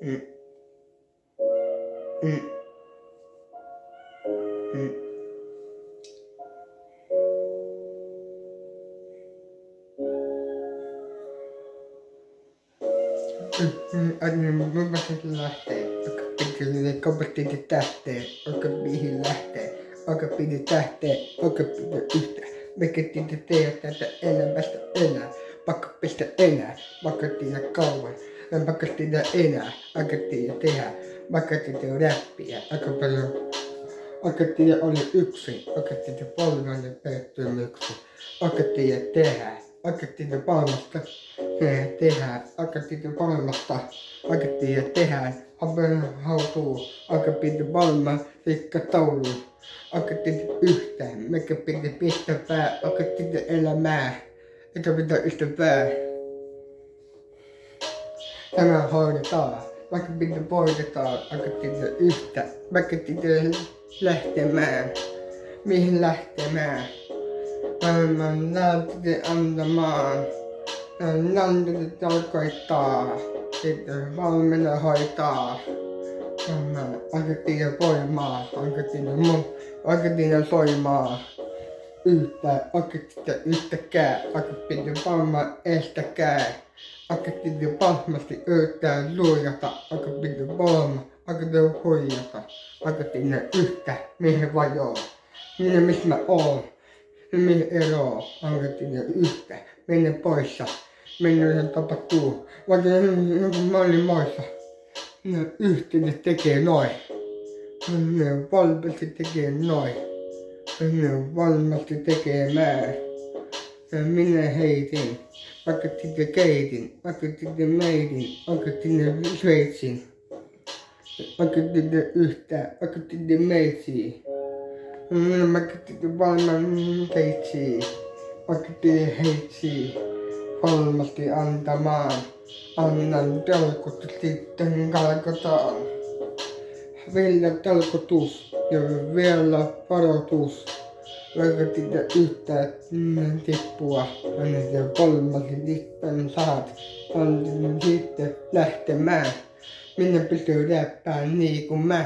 Mm. Mm. Mm. Annemukaisesti lähtee, joka piti kopattiin tähtee, joka mihin lähtee, joka piti tähtee, joka piti yhtä. Mekettiin tehdä tätä elämästä enää, pakko pistä enää, pakattiin kauan, pakattiin enää, akattiin tehdä, pakattiin räppiä, aika paljon. Akattiin oli yksin, akattiin palvelujen pettymyksi, akattiin tehdä, akattiin palmasta tehdä, akattiin palmasta, akattiin tehdä, hautuu, akattiin palma, rikka taulu, akattiin yhteen, mekä piti pistää pää, akattiin elämää, eikä pitää ystävää. Tämä hoidetaan, vaikka pitää poiketaan, akattiin yhtä, vaikka pitää lähtemään, mihin lähtemään. Mä lähtin antamaan, lähtin tarkoittaa, sitten valmiina hoitaa. Mä akattiin voimaa, akattiin soimaa. Akattiin yhtäkään, akattiin palmaa estäkään. Akattiin palmasti yrittää luijata, akattiin palma. Akattiin huijata, akattiin yhtä, mihin vajoo, minne missä mä oon, mihin eroo, akattiin yhtä, minne poissa, minne se tapahtuu, vaikka mä olin maissa, ne yhteen tekee noin, ne valmiiksi tekee noin, ne valmiiksi tekee määrä, minä heitin, akattiin keitin, akattiin meidin, akattiin sveitsin. Akattiin yhtään, akattiin meitsiä. Akattiin valman keitsiä, akattiin heitsiä. Valmasti antamaan, annan telkut sitten kalkotaan. Vielä telkotus ja vielä varoitus. Akattiin yhtään tippua, annan valmasti sitten saat. Annan sitten lähtemään. Minne pystyy räppään niin kuin mä.